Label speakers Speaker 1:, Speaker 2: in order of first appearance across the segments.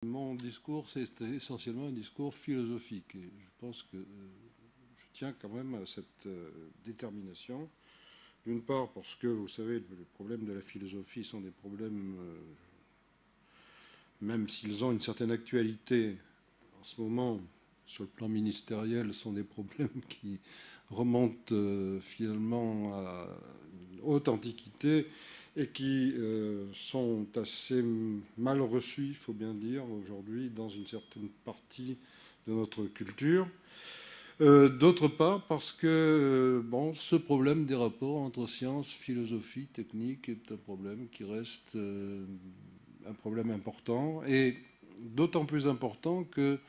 Speaker 1: Mon discours, c'est essentiellement un discours philosophique. Et je pense que je tiens quand même à cette détermination. D'une part, parce que, vous savez, les problèmes de la philosophie sont des problèmes, même s'ils ont une certaine actualité en ce moment, sur le plan ministériel, sont des problèmes qui remontent finalement à une haute antiquité et qui sont assez mal reçus, il faut bien dire, aujourd'hui, dans une certaine partie de notre culture. D'autre part, parce que bon, ce problème des rapports entre science, philosophie, technique est un problème qui reste un problème important, et d'autant plus important que,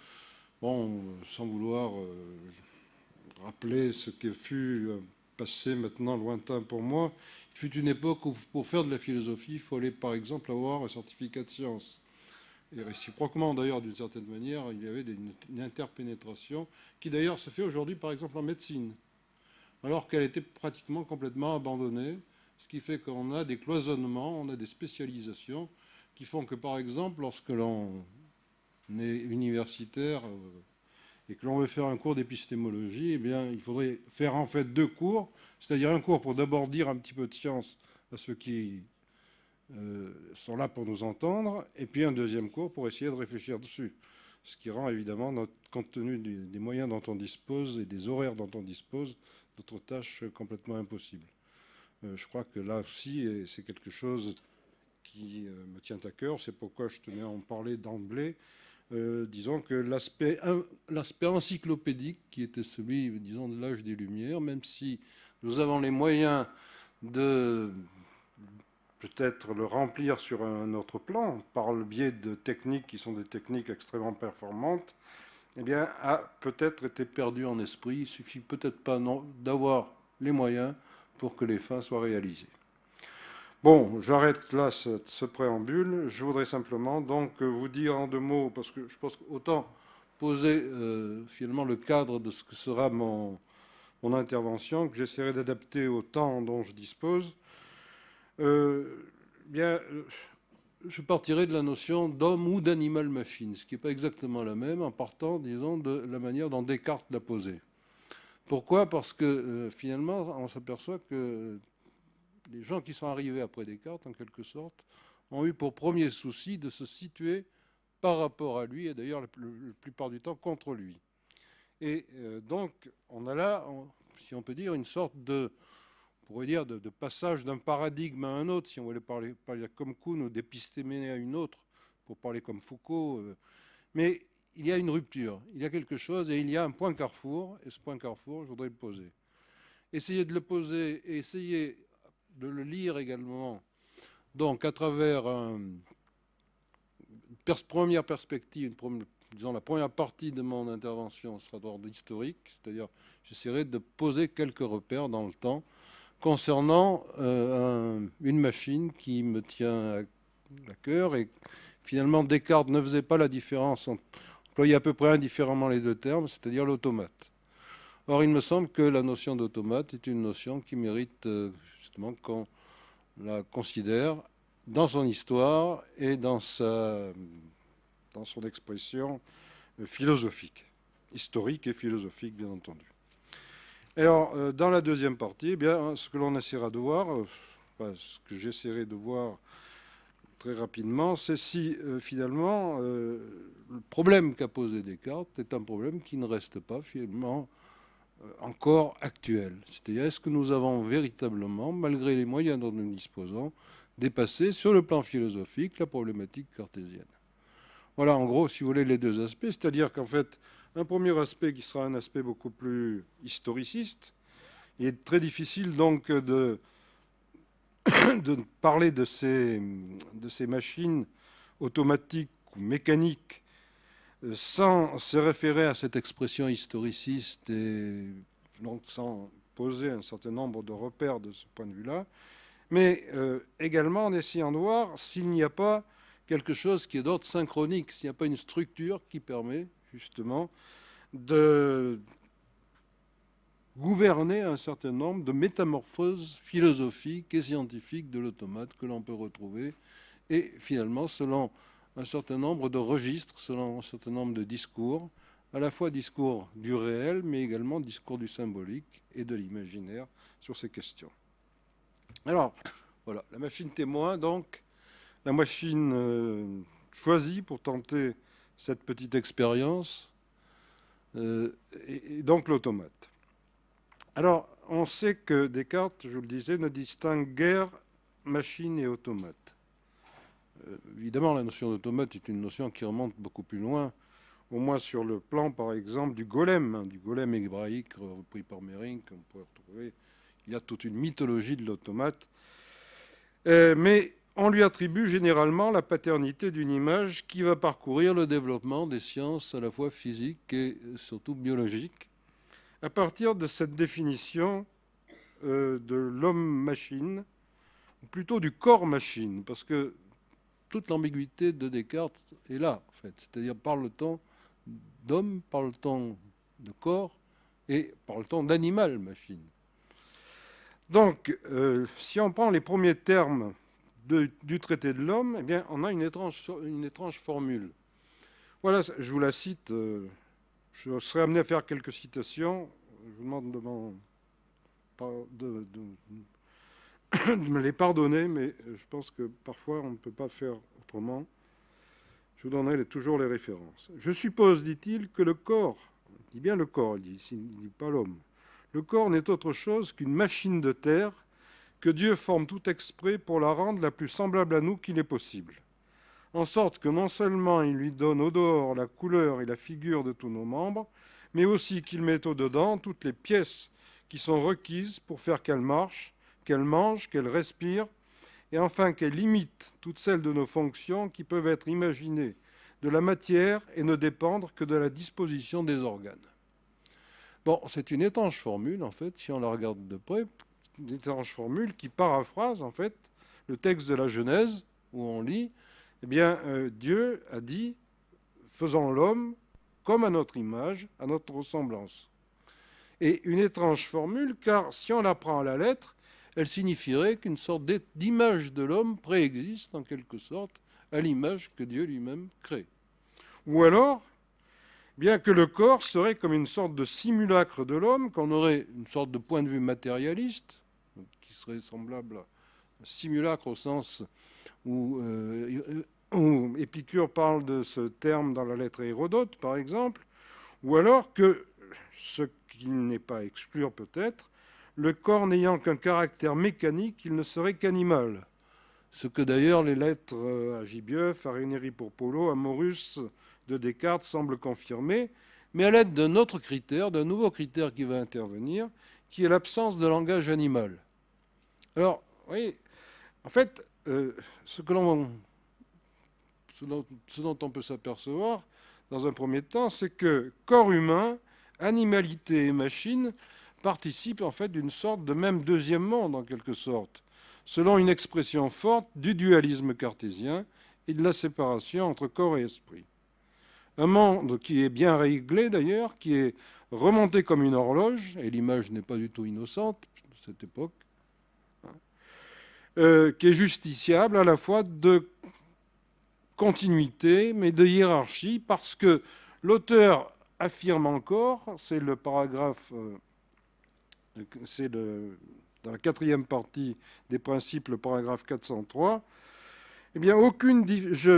Speaker 1: bon, sans vouloir rappeler ce qui fut un passé maintenant lointain pour moi, il fut une époque où pour faire de la philosophie, il fallait par exemple avoir un certificat de science. Et réciproquement, d'ailleurs, d'une certaine manière, il y avait une interpénétration qui, d'ailleurs, se fait aujourd'hui, par exemple, en médecine, alors qu'elle était pratiquement complètement abandonnée, ce qui fait qu'on a des cloisonnements, on a des spécialisations qui font que, par exemple, lorsque l'on est universitaire et que l'on veut faire un cours d'épistémologie, eh bien, il faudrait faire en fait deux cours, c'est-à-dire un cours pour d'abord dire un petit peu de science à ceux qui sont là pour nous entendre, et puis un deuxième cours pour essayer de réfléchir dessus. Ce qui rend évidemment, compte tenu des moyens dont on dispose et des horaires dont on dispose, notre tâche complètement impossible. Je crois que là aussi, c'est quelque chose qui me tient à cœur, c'est pourquoi je tenais à en parler d'emblée. Disons que l'aspect encyclopédique, qui était celui, disons, de l'âge des Lumières, même si nous avons les moyens de peut-être le remplir sur un autre plan, par le biais de techniques qui sont des techniques extrêmement performantes, eh bien, a peut-être été perdu en esprit. Il suffit peut-être pas d'avoir les moyens pour que les fins soient réalisées. Bon, j'arrête là ce préambule. Je voudrais simplement donc vous dire en deux mots, parce que je pense qu'autant poser finalement le cadre de ce que sera mon intervention, que j'essaierai d'adapter au temps dont je dispose. Bien, je partirai de la notion d'homme ou d'animal-machine, ce qui n'est pas exactement la même, en partant, disons, de la manière dont Descartes l'a posé. Pourquoi ? Parce que finalement, on s'aperçoit que les gens qui sont arrivés après Descartes, en quelque sorte, ont eu pour premier souci de se situer par rapport à lui, et d'ailleurs la plupart du temps contre lui. Et donc, on a là, si on peut dire, une sorte de, on pourrait dire, de passage d'un paradigme à un autre, si on voulait parler comme Kuhn, ou d'épistémée à une autre, pour parler comme Foucault. Mais il y a une rupture, il y a quelque chose, et il y a un point carrefour, et ce point carrefour, je voudrais le poser. Essayez de le poser, et essayez de le lire également, donc à travers une première perspective, disons la première partie de mon intervention sera d'ordre historique, c'est-à-dire j'essaierai de poser quelques repères dans le temps concernant une machine qui me tient à cœur, et finalement Descartes ne faisait pas la différence, employait à peu près indifféremment les deux termes, c'est-à-dire l'automate. Or, il me semble que la notion d'automate est une notion qui mérite justement qu'on la considère dans son histoire et dans son expression philosophique, historique et philosophique, bien entendu. Alors, dans la deuxième partie, eh bien, ce que l'on essaiera de voir, ce que j'essaierai de voir très rapidement, c'est si finalement le problème qu'a posé Descartes est un problème qui ne reste pas finalement encore actuel. C'est-à-dire, est-ce que nous avons véritablement, malgré les moyens dont nous disposons, dépassé sur le plan philosophique la problématique cartésienne? Voilà, en gros, si vous voulez, les deux aspects. C'est-à-dire qu'en fait, un premier aspect qui sera un aspect beaucoup plus historiciste, il est très difficile donc de parler de ces machines automatiques ou mécaniques sans se référer à cette expression historiciste et donc sans poser un certain nombre de repères de ce point de vue-là, mais également en essayant de voir s'il n'y a pas quelque chose qui est d'ordre synchronique, s'il n'y a pas une structure qui permet justement de gouverner un certain nombre de métamorphoses philosophiques et scientifiques de l'automate que l'on peut retrouver. Et finalement, selon un certain nombre de registres selon un certain nombre de discours, à la fois discours du réel, mais également discours du symbolique et de l'imaginaire sur ces questions. Alors, voilà, la machine témoin, donc, la machine choisie pour tenter cette petite expérience, et donc l'automate. Alors, on sait que Descartes, je vous le disais, ne distingue guère machine et automate. Évidemment, la notion d'automate est une notion qui remonte beaucoup plus loin, au moins sur le plan, par exemple, du golem hébraïque repris par Mering, qu'on peut retrouver. Il y a toute une mythologie de l'automate. Mais on lui attribue généralement la paternité d'une image qui va parcourir le développement des sciences à la fois physiques et surtout biologiques, à partir de cette définition de l'homme-machine, ou plutôt du corps-machine, parce que toute l'ambiguïté de Descartes est là, en fait. C'est-à-dire, parle-t-on d'homme, parle-t-on de corps, et parle-t-on d'animal-machine. Donc, si on prend les premiers termes du traité de l'homme, eh bien, on a une étrange formule. Voilà, je vous la cite. Je serai amené à faire quelques citations. Je vous demande de me les pardonner, mais je pense que parfois on ne peut pas faire autrement. Je vous donnerai toujours les références. Je suppose, dit-il, que le corps, il dit bien le corps, il dit pas l'homme, le corps n'est autre chose qu'une machine de terre que Dieu forme tout exprès pour la rendre la plus semblable à nous qu'il est possible. En sorte que non seulement il lui donne au dehors la couleur et la figure de tous nos membres, mais aussi qu'il met au dedans toutes les pièces qui sont requises pour faire qu'elle marche, qu'elle mange, qu'elle respire, et enfin qu'elle imite toutes celles de nos fonctions qui peuvent être imaginées de la matière et ne dépendre que de la disposition des organes. Bon, c'est une étrange formule, en fait, si on la regarde de près, une étrange formule qui paraphrase, en fait, le texte de la Genèse, où on lit, eh bien, Dieu a dit, faisons l'homme comme à notre image, à notre ressemblance. Et une étrange formule, car si on la prend à la lettre, elle signifierait qu'une sorte d'image de l'homme préexiste, en quelque sorte, à l'image que Dieu lui-même crée. Ou alors, bien que le corps serait comme une sorte de simulacre de l'homme, qu'on aurait une sorte de point de vue matérialiste, qui serait semblable à un simulacre au sens où Épicure parle de ce terme dans la lettre à Hérodote, par exemple, ou alors que, ce qui n'est pas à exclure peut-être, le corps n'ayant qu'un caractère mécanique, il ne serait qu'animal. Ce que d'ailleurs les lettres à Gibieuf, à Rénéry pour Polo, à Morus de Descartes semblent confirmer, mais à l'aide d'un autre critère, d'un nouveau critère qui va intervenir, qui est l'absence de langage animal. Alors, oui, en fait, ce dont on peut s'apercevoir dans un premier temps, c'est que corps humain, animalité et machine participent en fait d'une sorte de même deuxième monde, en quelque sorte, selon une expression forte du dualisme cartésien et de la séparation entre corps et esprit. Un monde qui est bien réglé d'ailleurs, qui est remonté comme une horloge, et l'image n'est pas du tout innocente de cette époque, qui est justiciable à la fois de continuité, mais de hiérarchie, parce que l'auteur affirme encore, c'est le paragraphe, dans la quatrième partie des principes, le paragraphe 403, eh bien,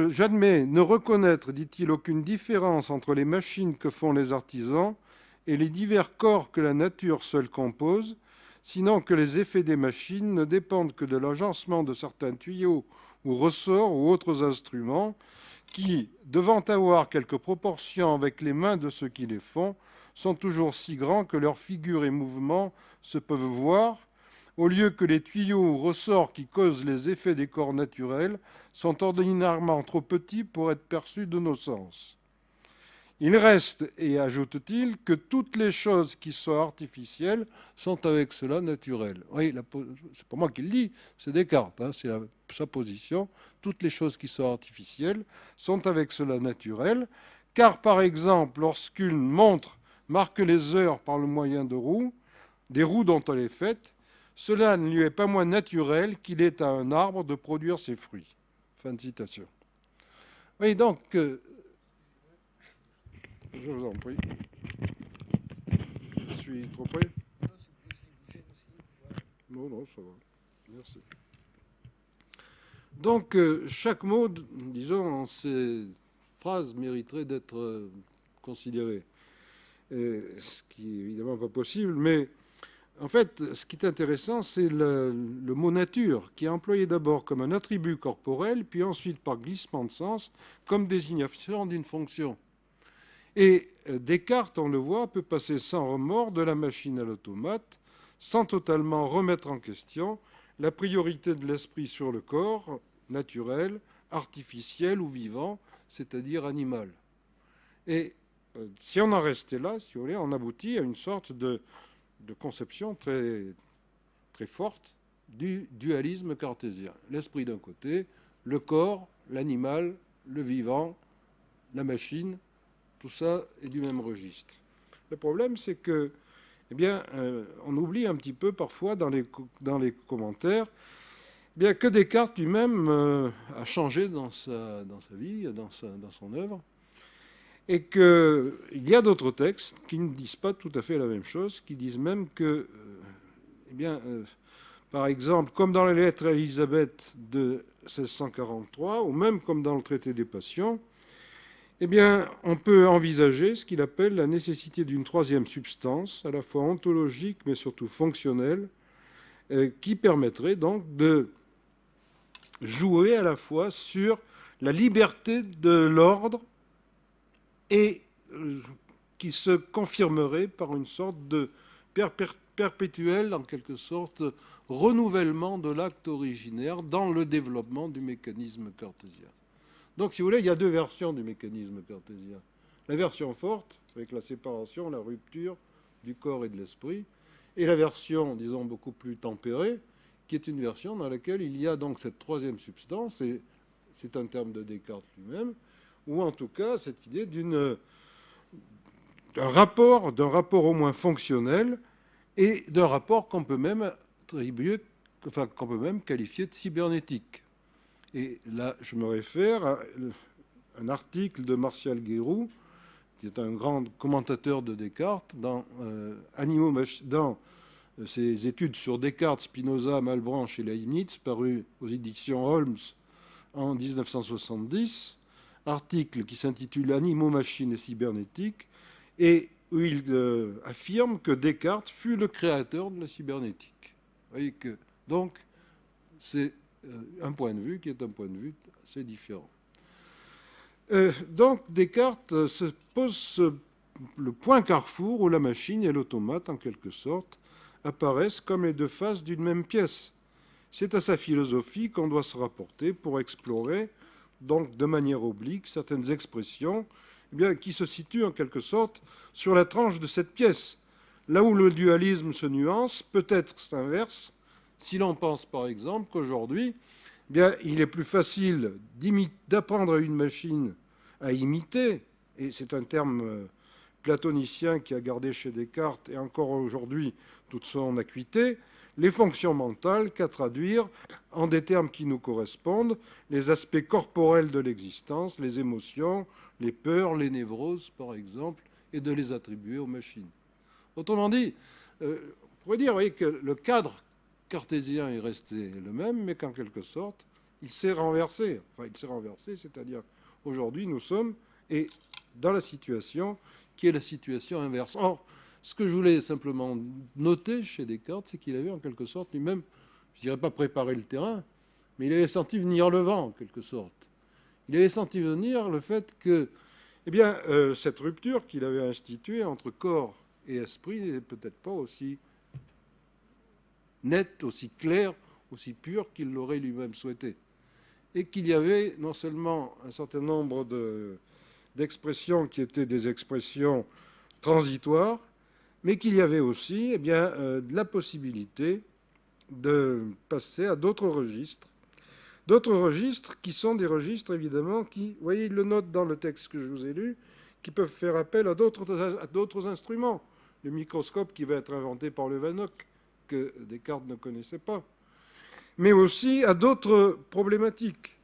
Speaker 1: j'admets ne reconnaître, dit-il, aucune différence entre les machines que font les artisans et les divers corps que la nature seule compose, sinon que les effets des machines ne dépendent que de l'agencement de certains tuyaux ou ressorts ou autres instruments qui, devant avoir quelques proportions avec les mains de ceux qui les font, sont toujours si grands que leurs figures et mouvements se peuvent voir, au lieu que les tuyaux ou ressorts qui causent les effets des corps naturels sont ordinairement trop petits pour être perçus de nos sens. Il reste, et ajoute-t-il, que toutes les choses qui sont artificielles sont avec cela naturelles. Oui, c'est pas moi qui le dis, c'est Descartes, c'est sa position. Toutes les choses qui sont artificielles sont avec cela naturelles, car par exemple, lorsqu'une montre marque les heures par le moyen de roues, des roues dont elle est faite, cela ne lui est pas moins naturel qu'il est à un arbre de produire ses fruits. Fin de citation. Oui, donc, je vous en prie. Je suis trop près? Non, non, ça va. Merci. Donc, chaque mot, disons, en ces phrases mériterait d'être considéré. Ce qui est évidemment pas possible, mais en fait, ce qui est intéressant, c'est le mot nature, qui est employé d'abord comme un attribut corporel, puis ensuite par glissement de sens, comme désignation d'une fonction. Et Descartes, on le voit, peut passer sans remords de la machine à l'automate, sans totalement remettre en question la priorité de l'esprit sur le corps, naturel, artificiel ou vivant, c'est-à-dire animal. Et si on en restait là, si vous voulez, on aboutit à une sorte de conception très, très forte du dualisme cartésien. L'esprit d'un côté, le corps, l'animal, le vivant, la machine, tout ça est du même registre. Le problème, c'est que, eh bien, on oublie un petit peu parfois dans les commentaires, eh bien, que Descartes lui-même a changé dans sa vie, dans son œuvre, et qu'il y a d'autres textes qui ne disent pas tout à fait la même chose, qui disent même que, eh bien, par exemple, comme dans les lettres à Élisabeth de 1643, ou même comme dans le traité des Passions, eh bien, on peut envisager ce qu'il appelle la nécessité d'une troisième substance, à la fois ontologique mais surtout fonctionnelle, qui permettrait donc de jouer à la fois sur la liberté de l'ordre et qui se confirmerait par une sorte de perpétuel, en quelque sorte, renouvellement de l'acte originaire dans le développement du mécanisme cartésien. Donc, si vous voulez, il y a deux versions du mécanisme cartésien. La version forte, avec la séparation, la rupture du corps et de l'esprit, et la version, disons, beaucoup plus tempérée, qui est une version dans laquelle il y a donc cette troisième substance, et c'est un terme de Descartes lui-même, ou en tout cas cette idée d'un rapport au moins fonctionnel, et d'un rapport qu'on peut même qu'on peut même qualifier de cybernétique. Et là, je me réfère à un article de Martial Guéroux, qui est un grand commentateur de Descartes, dans ses études sur Descartes, Spinoza, Malebranche et Leibniz, paru aux éditions Holmes en 1970, article qui s'intitule Animaux, machines et cybernétique, et où il affirme que Descartes fut le créateur de la cybernétique. Vous voyez que, donc, c'est un point de vue qui est un point de vue assez différent. Donc, Descartes se pose le point carrefour où la machine et l'automate, en quelque sorte, apparaissent comme les deux faces d'une même pièce. C'est à sa philosophie qu'on doit se rapporter pour explorer, donc de manière oblique, certaines expressions qui se situent en quelque sorte sur la tranche de cette pièce. Là où le dualisme se nuance, peut-être s'inverse, si l'on pense par exemple qu'aujourd'hui, il est plus facile d'apprendre à une machine à imiter, et c'est un terme platonicien qui a gardé chez Descartes et encore aujourd'hui toute son acuité, les fonctions mentales qu'à traduire en des termes qui nous correspondent, les aspects corporels de l'existence, les émotions, les peurs, les névroses par exemple, et de les attribuer aux machines. Autrement dit, on pourrait dire, voyez, que le cadre cartésien est resté le même, mais qu'en quelque sorte, il s'est renversé. Enfin, il s'est renversé, c'est-à-dire aujourd'hui, nous sommes dans la situation qui est la situation inverse. Or, ce que je voulais simplement noter chez Descartes, c'est qu'il avait en quelque sorte lui-même, je ne dirais pas préparé le terrain, mais il avait senti venir le vent en quelque sorte. Il avait senti venir le fait que, cette rupture qu'il avait instituée entre corps et esprit n'est peut-être pas aussi nette, aussi claire, aussi pure qu'il l'aurait lui-même souhaité. Et qu'il y avait non seulement un certain nombre d'expressions qui étaient des expressions transitoires, mais qu'il y avait aussi la possibilité de passer à d'autres registres qui sont des registres évidemment qui, vous voyez, il le note dans le texte que je vous ai lu, qui peuvent faire appel à d'autres instruments. Le microscope qui va être inventé par Leeuwenhoek, que Descartes ne connaissait pas, mais aussi à d'autres problématiques.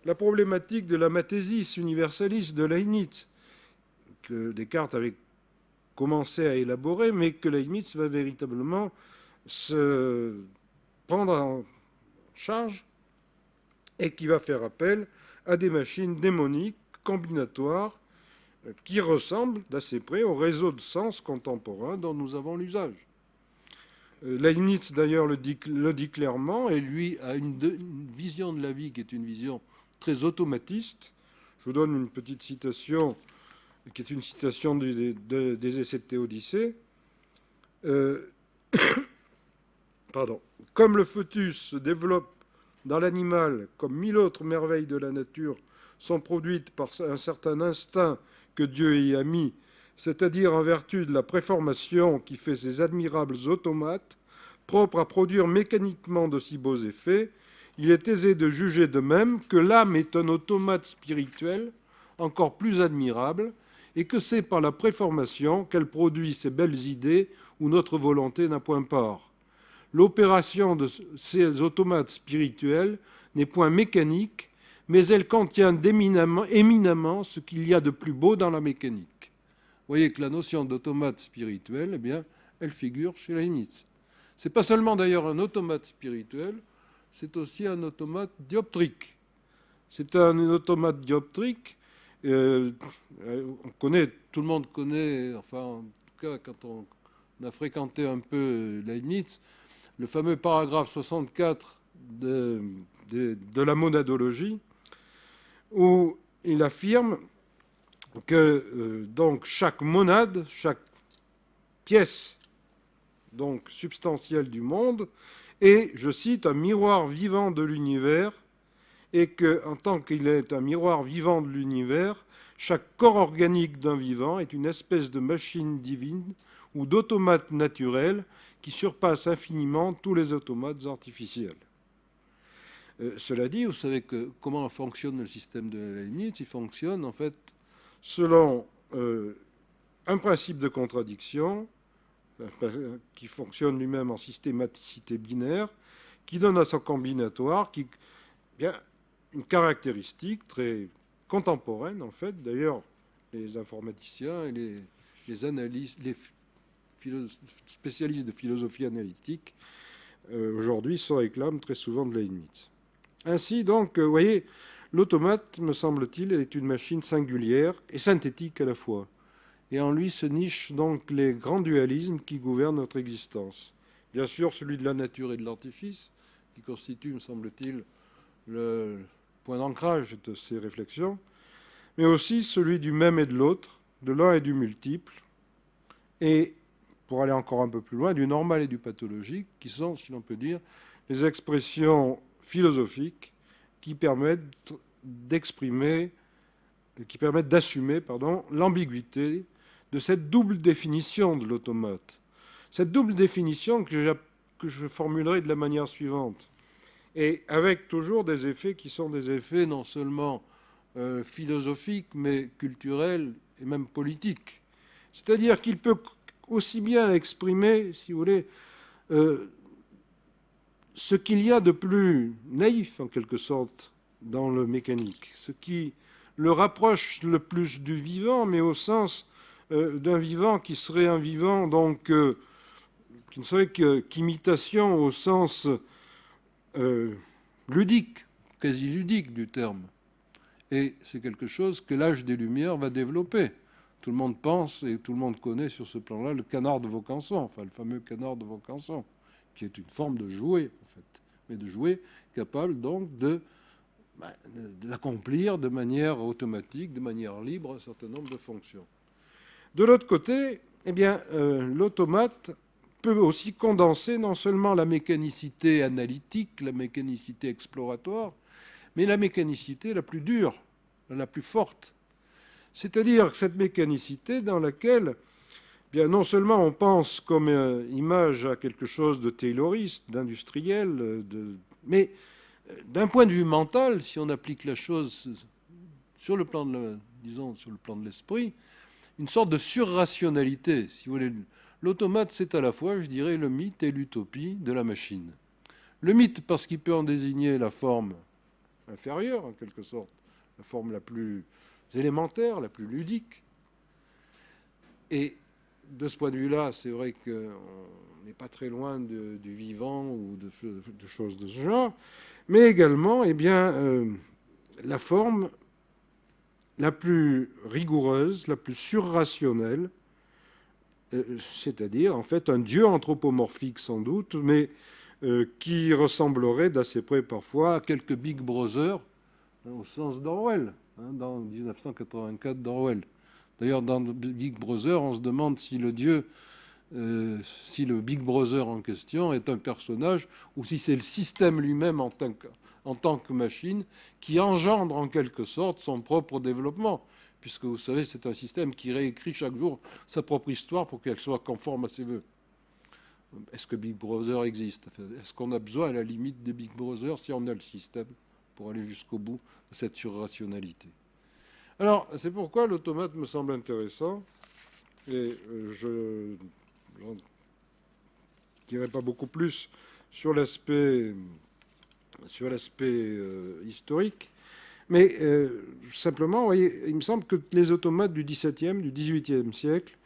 Speaker 1: la problématique de la mathésis universalis de Leibniz, que Descartes avait commencé à élaborer, mais que Leibniz va véritablement se prendre en charge et qui va faire appel à des machines démoniques, combinatoires, qui ressemblent d'assez près au réseau de sens contemporain dont nous avons l'usage. Leibniz, d'ailleurs, le dit clairement, et lui a une vision de la vie qui est une vision très automatiste. Je vous donne une petite citation, qui est une citation des Essais de Théodicée. Pardon. Comme le fœtus se développe dans l'animal, comme 1000 autres merveilles de la nature sont produites par un certain instinct que Dieu y a mis, c'est-à-dire en vertu de la préformation qui fait ces admirables automates, propres à produire mécaniquement de si beaux effets, il est aisé de juger de même que l'âme est un automate spirituel encore plus admirable, et que c'est par la préformation qu'elle produit ces belles idées où notre volonté n'a point part. L'opération de ces automates spirituels n'est point mécanique, mais elle contient éminemment ce qu'il y a de plus beau dans la mécanique. Vous voyez que la notion d'automate spirituel, eh bien, elle figure chez Leibniz. Ce n'est pas seulement d'ailleurs un automate spirituel, c'est aussi un automate dioptrique. C'est un automate dioptrique. Tout le monde connaît, enfin en tout cas quand on a fréquenté un peu Leibniz, le fameux paragraphe 64 de la monadologie, où il affirme que donc chaque monade, chaque pièce donc substantielle du monde est, je cite, un miroir vivant de l'univers, et qu'en tant qu'il est un miroir vivant de l'univers, chaque corps organique d'un vivant est une espèce de machine divine ou d'automate naturel qui surpasse infiniment tous les automates artificiels. Cela dit, vous savez comment fonctionne le système de Leibniz. Il fonctionne en fait selon un principe de contradiction qui fonctionne lui-même en systématicité binaire, qui donne à son combinatoire bien, une caractéristique très contemporaine en fait. D'ailleurs, les informaticiens et les analystes, les spécialistes de philosophie analytique aujourd'hui se réclament très souvent de Leibniz. Ainsi donc, vous voyez, l'automate, me semble-t-il, est une machine singulière et synthétique à la fois. Et en lui se nichent donc les grands dualismes qui gouvernent notre existence. Bien sûr, celui de la nature et de l'artifice, qui constitue, me semble-t-il, le point d'ancrage de ces réflexions, mais aussi celui du même et de l'autre, de l'un et du multiple, et, pour aller encore un peu plus loin, du normal et du pathologique, qui sont, si l'on peut dire, les expressions philosophiques qui permettent d'assumer l'ambiguïté de cette double définition de l'automate. Cette double définition que je formulerai de la manière suivante, et avec toujours des effets qui sont des effets non seulement philosophiques, mais culturels et même politiques. C'est-à-dire qu'il peut aussi bien exprimer, si vous voulez, ce qu'il y a de plus naïf, en quelque sorte, dans le mécanique, ce qui le rapproche le plus du vivant, mais au sens d'un vivant qui serait un vivant, donc, qui ne serait qu'imitation au sens ludique, quasi ludique du terme. Et c'est quelque chose que l'âge des Lumières va développer. Tout le monde pense et tout le monde connaît sur ce plan-là le canard de Vaucanson, enfin le fameux canard de Vaucanson, qui est une forme de jouet, en fait, mais de jouet capable donc d'accomplir de manière automatique, de manière libre, un certain nombre de fonctions. De l'autre côté, eh bien, l'automate peut aussi condenser non seulement la mécanicité analytique, la mécanicité exploratoire, mais la mécanicité la plus dure, la plus forte. C'est-à-dire cette mécanicité dans laquelle, bien, non seulement on pense comme image à quelque chose de tayloriste, d'industriel, mais d'un point de vue mental, si on applique la chose sur le plan sur le plan de l'esprit, une sorte de surrationalité, si vous voulez. L'automate, c'est à la fois, je dirais, le mythe et l'utopie de la machine. Le mythe, parce qu'il peut en désigner la forme inférieure, en quelque sorte, la forme la plus élémentaire, la plus ludique. Et de ce point de vue-là, c'est vrai qu'on n'est pas très loin du vivant ou de choses de ce genre, mais également, eh bien, la forme la plus rigoureuse, la plus surrationnelle, c'est-à-dire en fait un dieu anthropomorphique sans doute, mais qui ressemblerait d'assez près parfois à quelques Big Brother, au sens d'Orwell, dans 1984 d'Orwell. D'ailleurs, dans Big Brother, on se demande si le dieu, si le Big Brother en question est un personnage ou si c'est le système lui-même en tant que machine qui engendre en quelque sorte son propre développement. Puisque vous savez, c'est un système qui réécrit chaque jour sa propre histoire pour qu'elle soit conforme à ses voeux. Est-ce que Big Brother existe? Est-ce qu'on a besoin, à la limite, de Big Brother si on a le système pour aller jusqu'au bout de cette surrationalité? Alors, c'est pourquoi l'automate me semble intéressant. Et je n'en dirai pas beaucoup plus sur l'aspect historique. Mais simplement, vous voyez, il me semble que les automates du XVIIe, du XVIIIe siècle,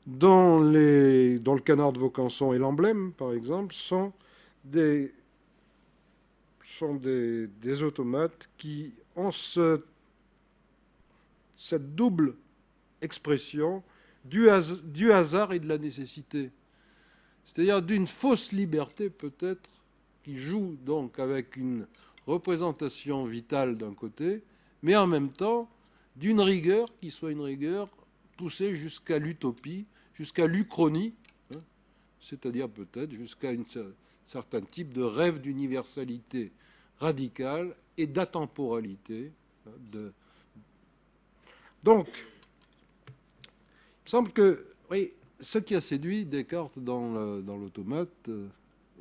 Speaker 1: dont le canard de Vaucanson est l'emblème, par exemple, sont des automates qui ont cette double expression du hasard et de la nécessité. C'est-à-dire d'une fausse liberté peut-être, qui joue donc avec une représentation vitale d'un côté, mais en même temps d'une rigueur qui soit une rigueur poussée jusqu'à l'utopie, jusqu'à l'uchronie, c'est-à-dire peut-être jusqu'à un certain type de rêve d'universalité radicale et d'atemporalité. Donc, il me semble que oui, ce qui a séduit Descartes dans l'automate,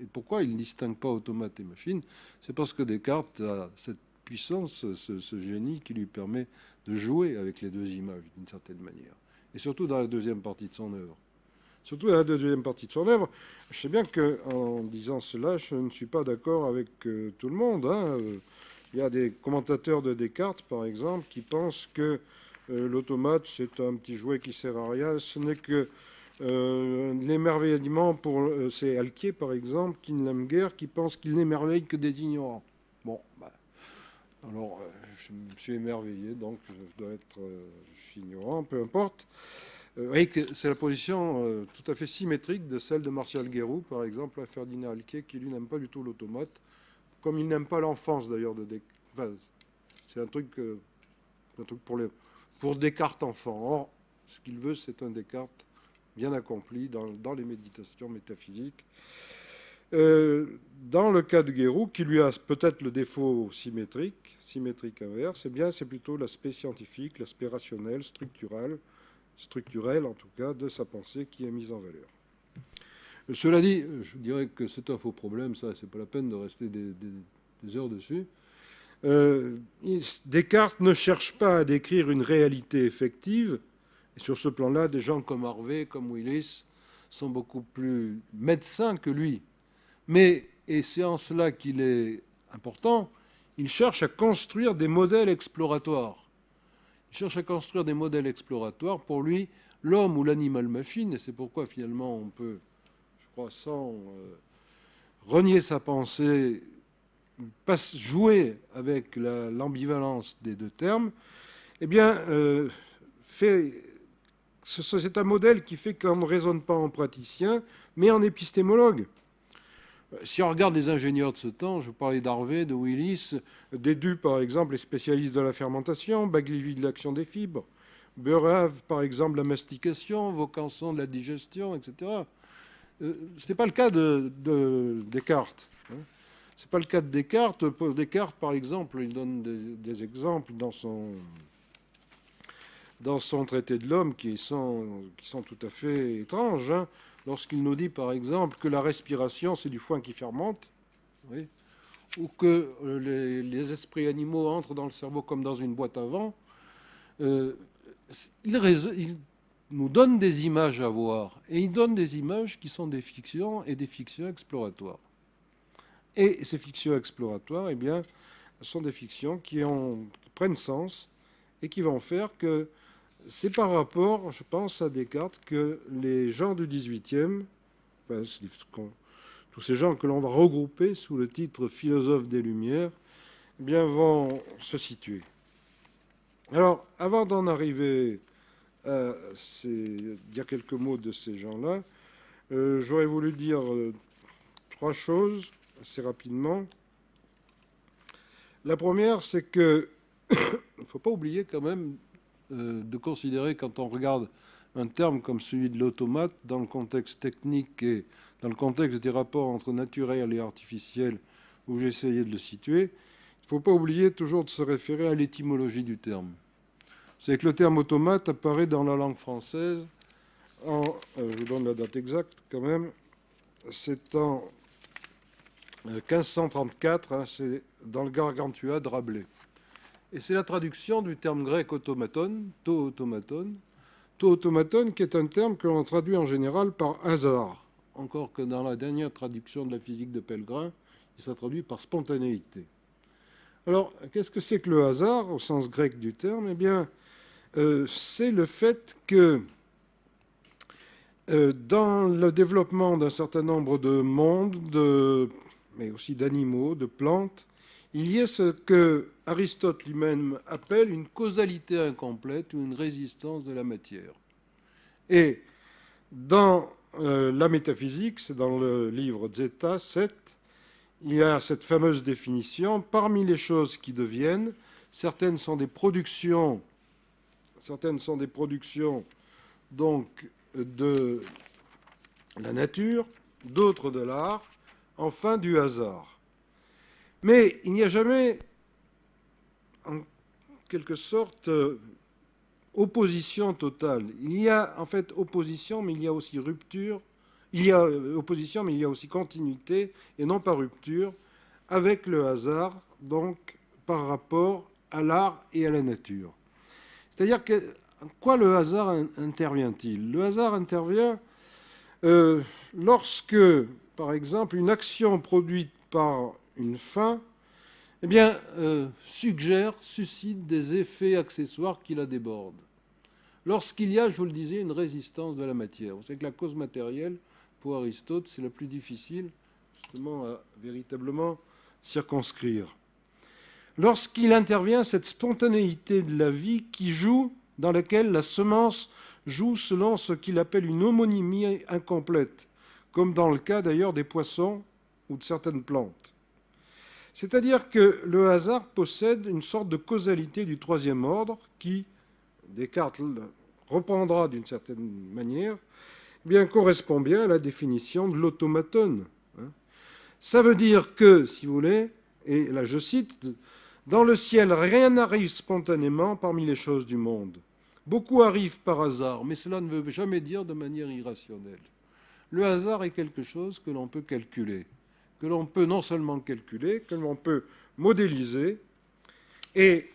Speaker 1: et pourquoi il ne distingue pas automate et machine, c'est parce que Descartes a cette puissance, ce génie qui lui permet de jouer avec les deux images d'une certaine manière. Et surtout dans la deuxième partie de son œuvre. Surtout dans la deuxième partie de son œuvre, je sais bien qu'en disant cela, je ne suis pas d'accord avec tout le monde. Il y a des commentateurs de Descartes, par exemple, qui pensent que l'automate, c'est un petit jouet qui sert à rien. Ce n'est que l'émerveillement pour... c'est Alquier, par exemple, qui ne l'aime guère, qui pense qu'il n'émerveille que des ignorants. Bon, alors, je me suis émerveillé, donc je dois être... je suis ignorant, peu importe. Vous voyez que c'est la position tout à fait symétrique de celle de Martial Guéroult, par exemple, à Ferdinand Alquier, qui lui n'aime pas du tout l'automate, comme il n'aime pas l'enfance d'ailleurs de Descartes. Enfin, c'est un truc pour Descartes enfant. Or, ce qu'il veut, c'est un Descartes bien accompli dans les méditations métaphysiques. Dans le cas de Guéroult, qui lui a peut-être le défaut symétrique inverse, c'est plutôt l'aspect scientifique, l'aspect rationnel, structurel en tout cas, de sa pensée qui est mise en valeur. Cela dit, je dirais que c'est un faux problème, ça, c'est pas la peine de rester des heures dessus. Descartes ne cherche pas à décrire une réalité effective, et sur ce plan-là, des gens comme Harvey, comme Willis, sont beaucoup plus médecins que lui. Mais, et c'est en cela qu'il est important, il cherche à construire des modèles exploratoires. Il cherche à construire des modèles exploratoires. Pour lui, l'homme ou l'animal-machine, et c'est pourquoi finalement on peut, je crois, sans renier sa pensée, jouer avec l'ambivalence des deux termes, eh bien, c'est un modèle qui fait qu'on ne raisonne pas en praticien, mais en épistémologue. Si on regarde les ingénieurs de ce temps, je parlais d'Harvey, de Willis, Dédu, par exemple, les spécialistes de la fermentation, Baglivi de l'action des fibres, Boerhaave, par exemple, la mastication, Vaucanson de la digestion, etc. Ce n'est pas le cas de Descartes. Ce n'est pas le cas de Descartes. Pour Descartes, par exemple, il donne des exemples dans son traité de l'homme qui sont tout à fait étranges. Lorsqu'il nous dit, par exemple, que la respiration, c'est du foin qui fermente, oui, ou que les esprits animaux entrent dans le cerveau comme dans une boîte à vent, il nous donne des images à voir. Et il donne des images qui sont des fictions et des fictions exploratoires. Et ces fictions exploratoires, eh bien, sont des fictions qui prennent sens et qui vont faire que c'est par rapport, je pense, à Descartes que les gens du XVIIIe, enfin, tous ces gens que l'on va regrouper sous le titre philosophe des Lumières, eh bien, vont se situer. Alors, avant d'en arriver à dire quelques mots de ces gens-là, j'aurais voulu dire trois choses assez rapidement. La première, c'est que il ne faut pas oublier quand même de considérer, quand on regarde un terme comme celui de l'automate, dans le contexte technique et dans le contexte des rapports entre naturel et artificiel, où j'ai essayé de le situer, il ne faut pas oublier toujours de se référer à l'étymologie du terme. C'est que le terme automate apparaît dans la langue française je vous donne la date exacte quand même, c'est en 1534, hein, c'est dans le Gargantua de Rabelais. Et c'est la traduction du terme grec automaton, to automaton, qui est un terme que l'on traduit en général par hasard. Encore que dans la dernière traduction de la physique de Pellegrin, il sera traduit par spontanéité. Alors, qu'est-ce que c'est que le hasard, au sens grec du terme? Eh bien, c'est le fait que dans le développement d'un certain nombre de mondes, mais aussi d'animaux, de plantes, il y a ce que Aristote lui-même appelle une causalité incomplète ou une résistance de la matière. Et dans la métaphysique, c'est dans le livre Zeta 7, il y a cette fameuse définition. Parmi les choses qui deviennent, certaines sont des productions donc de la nature, d'autres de l'art, enfin du hasard. Mais il n'y a jamais, en quelque sorte, opposition totale. Il y a en fait opposition, mais il y a aussi rupture. Il y a opposition, mais il y a aussi continuité, et non pas rupture, avec le hasard, donc par rapport à l'art et à la nature. C'est-à-dire que quoi le hasard intervient-il? Le hasard intervient lorsque, par exemple, une action produite par une fin, eh bien, suscite des effets accessoires qui la débordent. Lorsqu'il y a, je vous le disais, une résistance de la matière. Vous savez que la cause matérielle, pour Aristote, c'est la plus difficile, justement, à véritablement circonscrire. Lorsqu'il intervient cette spontanéité de la vie qui joue, dans laquelle la semence joue selon ce qu'il appelle une homonymie incomplète, comme dans le cas d'ailleurs des poissons ou de certaines plantes. C'est-à-dire que le hasard possède une sorte de causalité du troisième ordre qui, Descartes reprendra d'une certaine manière, eh bien, correspond bien à la définition de l'automaton. Ça veut dire que, si vous voulez, et là je cite, « Dans le ciel, rien n'arrive spontanément parmi les choses du monde. Beaucoup arrivent par hasard, mais cela ne veut jamais dire de manière irrationnelle. Le hasard est quelque chose que l'on peut calculer, que l'on peut non seulement calculer, que l'on peut modéliser. Et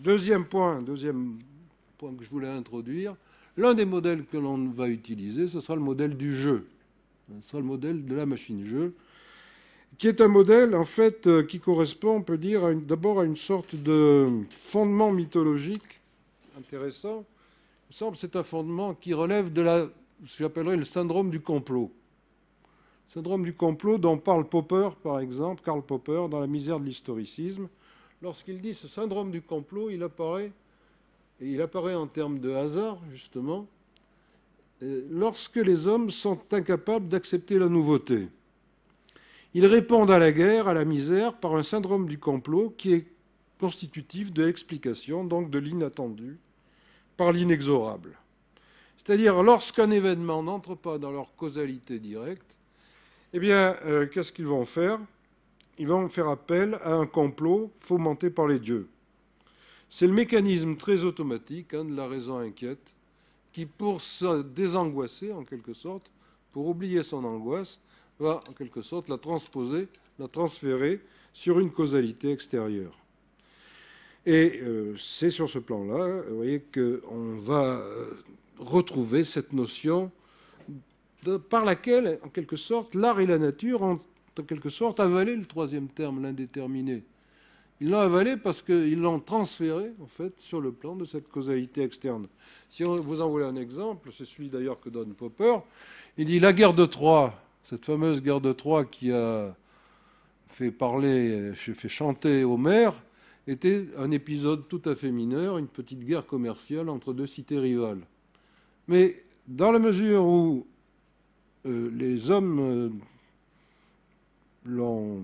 Speaker 1: deuxième point que je voulais introduire, l'un des modèles que l'on va utiliser, ce sera le modèle du jeu. Ce sera le modèle de la machine-jeu, qui est un modèle, en fait, qui correspond, on peut dire, d'abord à une sorte de fondement mythologique intéressant. Il me semble que c'est un fondement qui relève de ce que j'appellerais le syndrome du complot. Le syndrome du complot dont parle Popper, par exemple, Karl Popper, dans La misère de l'historicisme. Lorsqu'il dit ce syndrome du complot, il apparaît en termes de hasard, justement, lorsque les hommes sont incapables d'accepter la nouveauté. Ils répondent à la guerre, à la misère, par un syndrome du complot qui est constitutif de l'explication, donc de l'inattendu, par l'inexorable. C'est-à-dire, lorsqu'un événement n'entre pas dans leur causalité directe, eh bien, qu'est-ce qu'ils vont faire? Ils vont faire appel à un complot fomenté par les dieux. C'est le mécanisme très automatique de la raison inquiète qui, pour se désangoisser, en quelque sorte, pour oublier son angoisse, va en quelque sorte la transposer, la transférer sur une causalité extérieure. Et c'est sur ce plan-là, vous voyez, qu'on va retrouver cette notion par laquelle, en quelque sorte, l'art et la nature ont en quelque sorte avalé le troisième terme, l'indéterminé. Ils l'ont avalé parce qu'ils l'ont transféré, en fait, sur le plan de cette causalité externe. Si vous en voulez un exemple, c'est celui d'ailleurs que donne Popper. Il dit la guerre de Troie, cette fameuse guerre de Troie qui a fait chanter Homère, était un épisode tout à fait mineur, une petite guerre commerciale entre deux cités rivales. Mais dans la mesure où les hommes l'ont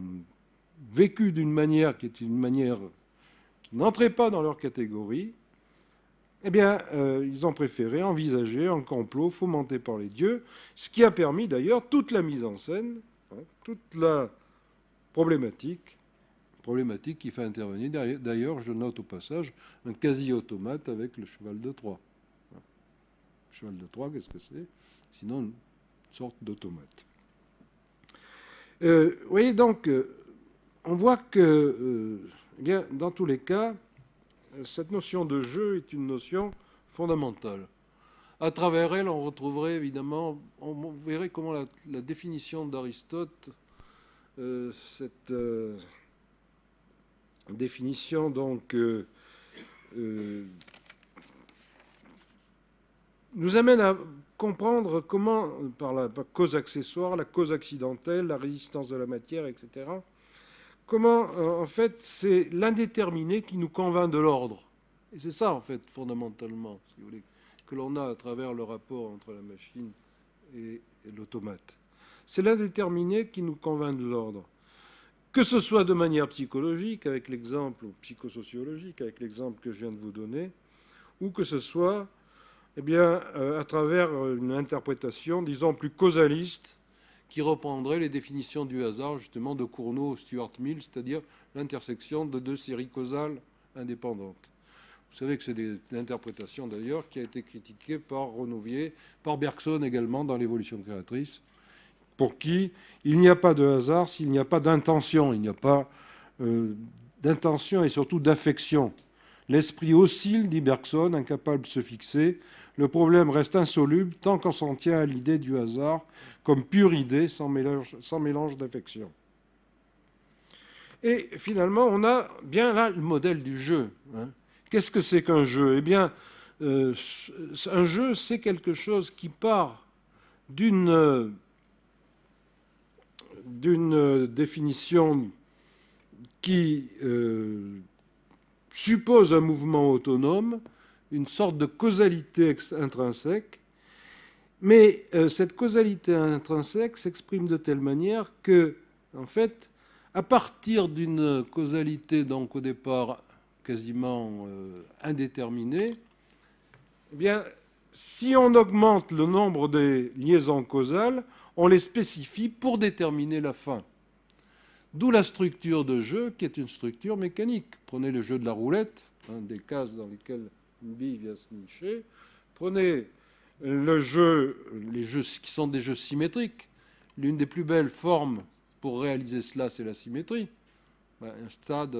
Speaker 1: vécu d'une manière qui est une manière qui n'entrait pas dans leur catégorie, eh bien, ils ont préféré envisager un complot fomenté par les dieux, ce qui a permis d'ailleurs toute la mise en scène, toute la problématique qui fait intervenir, d'ailleurs, je note au passage, un quasi-automate avec le cheval de Troie. Le cheval de Troie, qu'est-ce que c'est? Sinon, une sorte d'automate. Vous voyez donc, on voit que, eh bien, dans tous les cas, cette notion de jeu est une notion fondamentale. À travers elle, on retrouverait évidemment, on verrait comment la définition d'Aristote, cette définition donc nous amène à comprendre comment, par la cause accessoire, la cause accidentelle, la résistance de la matière, etc., comment, en fait, c'est l'indéterminé qui nous convainc de l'ordre. Et c'est ça, en fait, fondamentalement, si vous voulez, que l'on a à travers le rapport entre la machine et l'automate. C'est l'indéterminé qui nous convainc de l'ordre. Que ce soit de manière psychologique, avec l'exemple, ou psychosociologique, avec l'exemple que je viens de vous donner, ou que ce soit eh bien, à travers une interprétation, disons, plus causaliste, qui reprendrait les définitions du hasard, justement, de Cournot ou Stuart Mill, c'est-à-dire l'intersection de deux séries causales indépendantes. Vous savez que c'est une interprétation, d'ailleurs, qui a été critiquée par Renouvier, par Bergson également, dans l'évolution créatrice, pour qui il n'y a pas de hasard s'il n'y a pas d'intention, il n'y a pas d'intention et surtout d'affection. L'esprit oscille, dit Bergson, incapable de se fixer. Le problème reste insoluble tant qu'on s'en tient à l'idée du hasard comme pure idée sans mélange d'affection. Et finalement, on a bien là le modèle du jeu. Qu'est-ce que c'est qu'un jeu? Eh bien, un jeu, c'est quelque chose qui part d'une définition qui suppose un mouvement autonome, une sorte de causalité intrinsèque, mais cette causalité intrinsèque s'exprime de telle manière que, en fait, à partir d'une causalité, donc au départ quasiment indéterminée, eh bien, si on augmente le nombre des liaisons causales, on les spécifie pour déterminer la fin. D'où la structure de jeu, qui est une structure mécanique. Prenez le jeu de la roulette, des cases dans lesquelles une bille vient se nicher. Prenez les jeux qui sont des jeux symétriques. L'une des plus belles formes pour réaliser cela, c'est la symétrie. Un stade,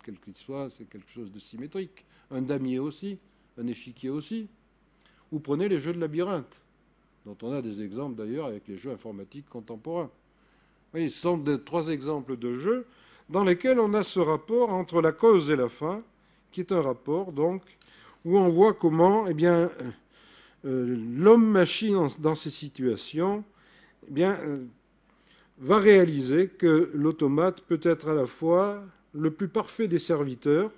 Speaker 1: quel qu'il soit, c'est quelque chose de symétrique. Un damier aussi, un échiquier aussi. Ou prenez les jeux de labyrinthe, dont on a des exemples d'ailleurs avec les jeux informatiques contemporains. Oui, ce sont trois exemples de jeux dans lesquels on a ce rapport entre la cause et la fin, qui est un rapport donc où on voit comment eh bien, l'homme-machine dans ces situations eh bien, va réaliser que l'automate peut être à la fois le plus parfait des serviteurs.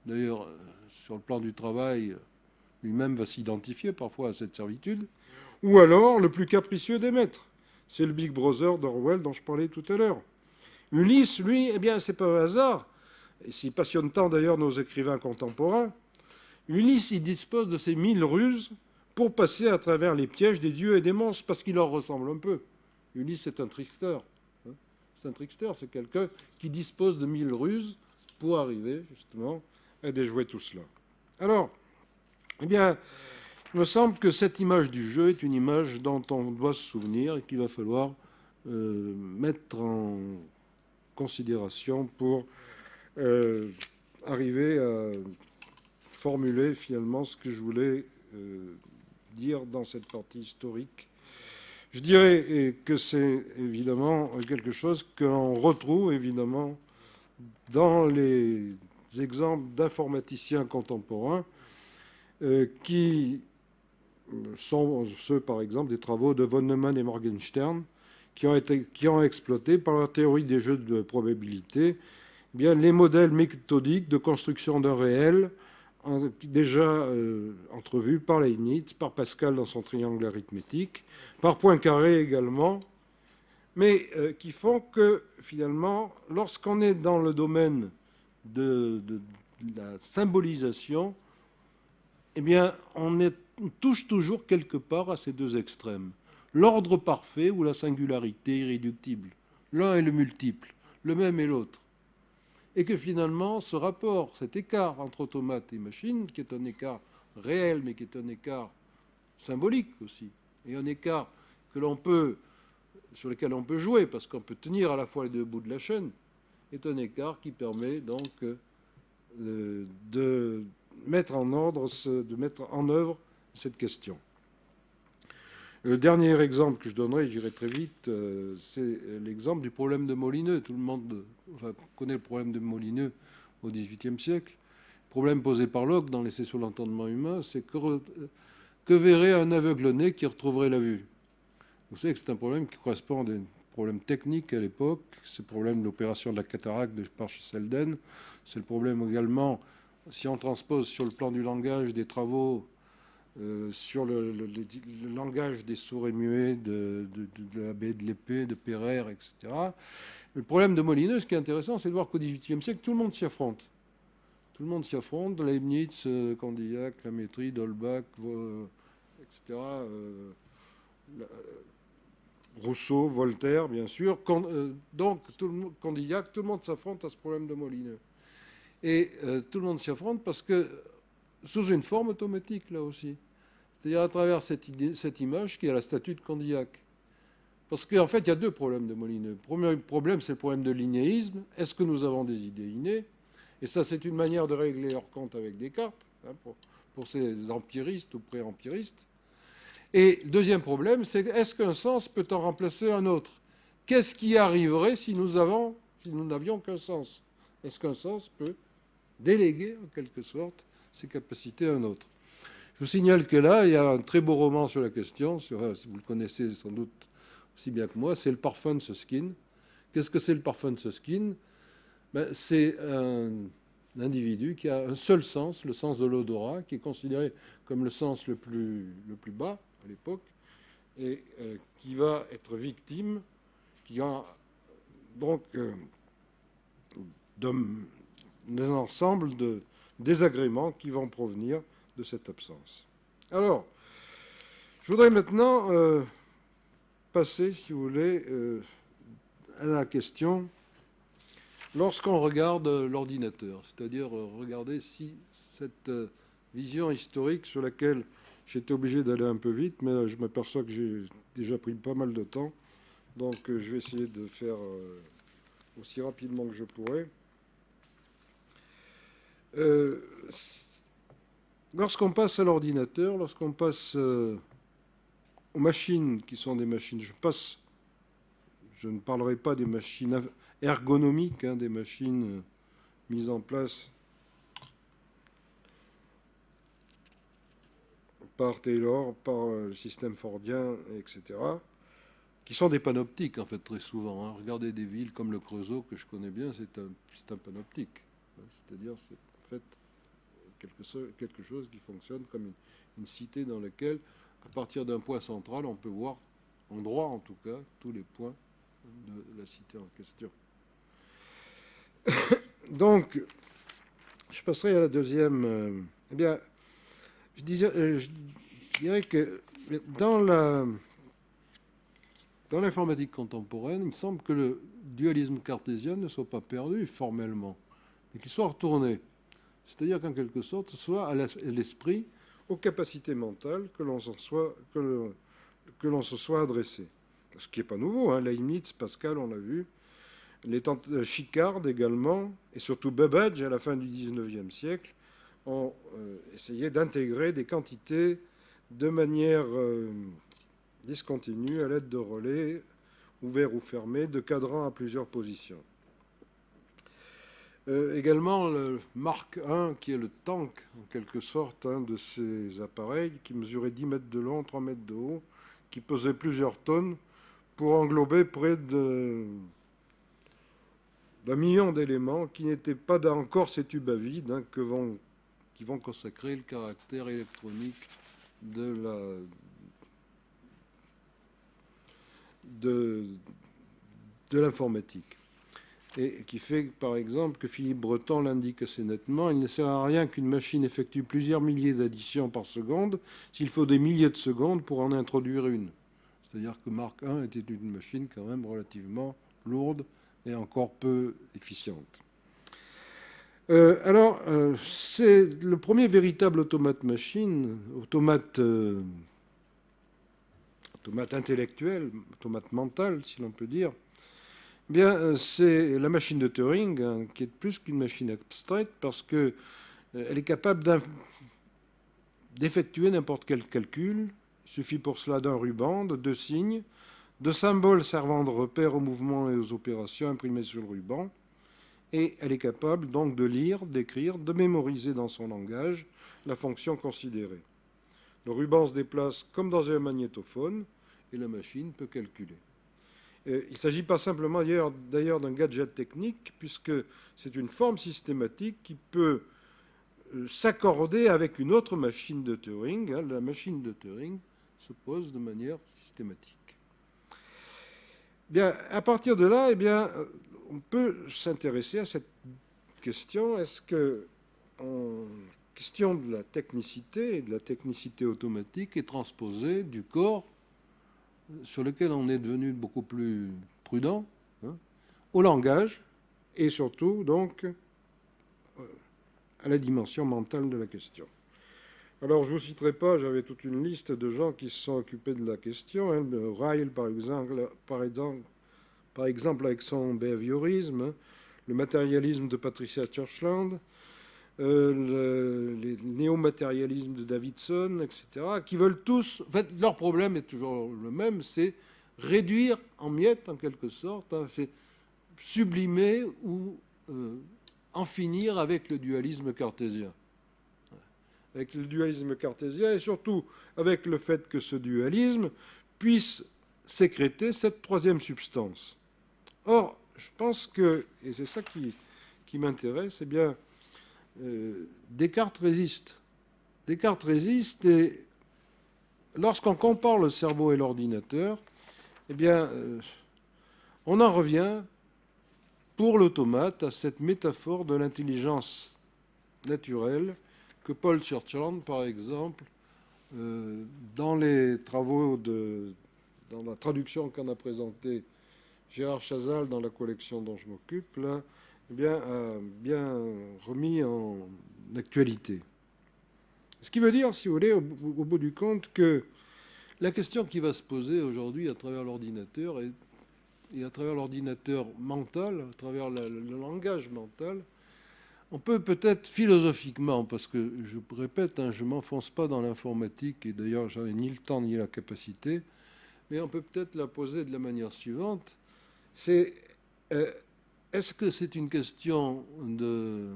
Speaker 1: D'ailleurs, sur le plan du travail, lui-même va s'identifier parfois à cette servitude, ou alors le plus capricieux des maîtres. C'est le Big Brother d'Orwell dont je parlais tout à l'heure. Ulysse, lui, eh bien, c'est pas un hasard, et s'il passionne tant d'ailleurs nos écrivains contemporains. Ulysse, il dispose de ces 1000 ruses pour passer à travers les pièges des dieux et des monstres, parce qu'il leur ressemble un peu. Ulysse, c'est un trickster. C'est un trickster, c'est quelqu'un qui dispose de 1000 ruses pour arriver, justement, à déjouer tout cela. Alors, eh bien, il me semble que cette image du jeu est une image dont on doit se souvenir et qu'il va falloir mettre en considération pour arriver à formuler finalement ce que je voulais dire dans cette partie historique. Je dirais que c'est évidemment quelque chose que l'on retrouve évidemment dans les exemples d'informaticiens contemporains qui sont ceux, par exemple, des travaux de von Neumann et Morgenstern, qui ont exploité, par la théorie des jeux de probabilité, eh bien, les modèles méthodiques de construction d'un réel déjà entrevus par Leibniz, par Pascal dans son triangle arithmétique, par Poincaré également, mais qui font que, finalement, lorsqu'on est dans le domaine de la symbolisation, eh bien, on touche toujours quelque part à ces deux extrêmes. L'ordre parfait ou la singularité irréductible. L'un et le multiple, le même et l'autre. Et que finalement, ce rapport, cet écart entre automate et machine, qui est un écart réel, mais qui est un écart symbolique aussi, et un écart que l'on peut, sur lequel on peut jouer, parce qu'on peut tenir à la fois les deux bouts de la chaîne, est un écart qui permet donc de mettre en ordre, de mettre en œuvre cette question. Le dernier exemple que je donnerai, j'irai très vite, c'est l'exemple du problème de Molineux. Tout le monde connaît le problème de Molineux au XVIIIe siècle. Le problème posé par Locke dans l'essai sur l'entendement humain, c'est que verrait un aveugle-né qui retrouverait la vue. Vous savez que c'est un problème qui correspond à des problèmes techniques à l'époque. C'est le problème de l'opération de la cataracte par Selden. C'est le problème également, si on transpose sur le plan du langage, des travaux sur le langage des sourds et muets de la baie de l'épée, de Pereire, etc. Le problème de Molineux, ce qui est intéressant, c'est de voir qu'au XVIIIe siècle, tout le monde s'y affronte. Tout le monde s'y affronte, Leibniz, Condillac, Lamétrie, d'Holbach, etc. Rousseau, Voltaire, bien sûr. Donc, Condillac, tout le monde s'affronte à ce problème de Molineux. Et tout le monde s'y affronte parce que sous une forme automatique, là aussi. C'est-à-dire à travers cette image qui est la statue de Condillac. Parce qu'en fait, il y a deux problèmes de Molineux. Le premier problème, c'est le problème de l'innéisme. Est-ce que nous avons des idées innées? Et ça, c'est une manière de régler leur compte avec Descartes, hein, pour ces empiristes ou pré-empiristes. Et le deuxième problème, c'est est-ce qu'un sens peut en remplacer un autre? Qu'est-ce qui arriverait si nous n'avions qu'un sens? Est-ce qu'un sens peut déléguer, en quelque sorte, ses capacités à un autre? Je vous signale que là, il y a un très beau roman sur la question, si vous le connaissez sans doute aussi bien que moi, c'est Le Parfum de Susskind. Qu'est-ce que c'est le Parfum de Susskind? C'est un individu qui a un seul sens, le sens de l'odorat, qui est considéré comme le sens le plus bas à l'époque, et qui va être victime, qui a donc d'un ensemble de désagréments qui vont provenir de cette absence. Alors, je voudrais maintenant passer, si vous voulez, à la question lorsqu'on regarde l'ordinateur, c'est-à-dire regarder si cette vision historique sur laquelle j'étais obligé d'aller un peu vite, mais je m'aperçois que j'ai déjà pris pas mal de temps, donc je vais essayer de faire aussi rapidement que je pourrai. Lorsqu'on passe à l'ordinateur, lorsqu'on passe aux machines qui sont des machines, je ne parlerai pas des machines ergonomiques, hein, des machines mises en place par Taylor, par le système fordien, etc., qui sont des panoptiques, en fait, très souvent. Hein. Regardez des villes comme le Creusot, que je connais bien, c'est un panoptique. C'est-à-dire, c'est en fait quelque chose qui fonctionne comme une cité dans laquelle, à partir d'un point central, on peut voir, en droit en tout cas, tous les points de la cité en question. Donc, je passerai à la deuxième. Eh bien, je dirais que dans l'informatique contemporaine, il semble que le dualisme cartésien ne soit pas perdu formellement, mais qu'il soit retourné. C'est-à-dire qu'en quelque sorte, ce soit à l'esprit, aux capacités mentales que l'on se soit adressé. Ce qui n'est pas nouveau, hein. Leibniz, Pascal, on l'a vu. Chicard également, et surtout Babbage, à la fin du XIXe siècle, ont essayé d'intégrer des quantités de manière discontinue à l'aide de relais ouverts ou fermés, de cadrans à plusieurs positions. Également le Mark I, qui est le tank, en quelque sorte, de ces appareils, qui mesurait 10 mètres de long, 3 mètres de haut, qui pesait plusieurs tonnes, pour englober près d'un million d'éléments qui n'étaient pas encore ces tubes à vide qui vont consacrer le caractère électronique de l'informatique. Et qui fait, par exemple, que Philippe Breton l'indique assez nettement, il ne sert à rien qu'une machine effectue plusieurs milliers d'additions par seconde s'il faut des milliers de secondes pour en introduire une. C'est-à-dire que Mark I était une machine quand même relativement lourde et encore peu efficiente. C'est le premier véritable automate-machine, automate intellectuel, automate mental, si l'on peut dire. Bien, c'est la machine de Turing, qui est plus qu'une machine abstraite, parce qu'elle est capable d'effectuer n'importe quel calcul. Il suffit pour cela d'un ruban, de 2 signes, de symboles servant de repères aux mouvements et aux opérations imprimés sur le ruban. Et elle est capable donc de lire, d'écrire, de mémoriser dans son langage la fonction considérée. Le ruban se déplace comme dans un magnétophone et la machine peut calculer. Il ne s'agit pas simplement d'ailleurs d'un gadget technique, puisque c'est une forme systématique qui peut s'accorder avec une autre machine de Turing. La machine de Turing se pose de manière systématique. Bien, à partir de là, on peut s'intéresser à cette question. Est-ce que, en question de la technicité et de la technicité automatique, est transposée du corps, sur lequel on est devenu beaucoup plus prudent, au langage, et surtout, donc, à la dimension mentale de la question. Alors, je ne vous citerai pas, j'avais toute une liste de gens qui se sont occupés de la question. Ryle, par exemple, avec son behaviorisme, le matérialisme de Patricia Churchland, les néo-matérialismes de Davidson, etc., qui veulent tous... En fait, leur problème est toujours le même, c'est réduire en miettes, en quelque sorte, c'est sublimer ou en finir avec le dualisme cartésien. Avec le dualisme cartésien et surtout avec le fait que ce dualisme puisse sécréter cette troisième substance. Or, je pense que, et c'est ça qui m'intéresse, eh bien, Descartes résiste. Descartes résiste et lorsqu'on compare le cerveau et l'ordinateur, eh bien, on en revient pour l'automate à cette métaphore de l'intelligence naturelle que Paul Churchland, par exemple, dans les travaux dans la traduction qu'en a présentée Gérard Chazal dans la collection dont je m'occupe, là, a bien remis en actualité. Ce qui veut dire, si vous voulez, au bout du compte, que la question qui va se poser aujourd'hui à travers l'ordinateur et à travers l'ordinateur mental, à travers le langage mental, on peut peut-être philosophiquement, parce que je répète, je ne m'enfonce pas dans l'informatique, et d'ailleurs j'en ai ni le temps ni la capacité, mais on peut peut-être la poser de la manière suivante. C'est est-ce que c'est une question de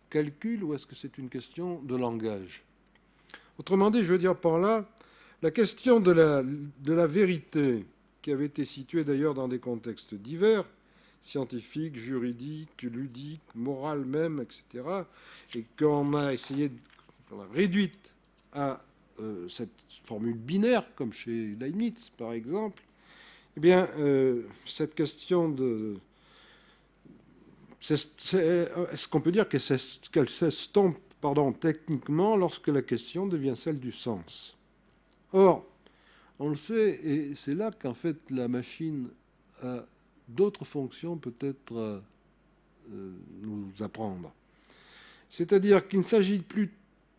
Speaker 1: calcul ou est-ce que c'est une question de langage? Autrement dit, je veux dire par là, la question de la vérité, qui avait été située d'ailleurs dans des contextes divers, scientifiques, juridiques, ludiques, morales même, etc., et qu'on a essayé, qu'on a réduite à cette formule binaire, comme chez Leibniz, par exemple, eh bien, cette question de... Est-ce qu'on peut dire qu'elle s'estompe techniquement lorsque la question devient celle du sens? Or, on le sait, et c'est là qu'en fait la machine a d'autres fonctions peut-être nous apprendre. C'est-à-dire qu'il ne s'agit plus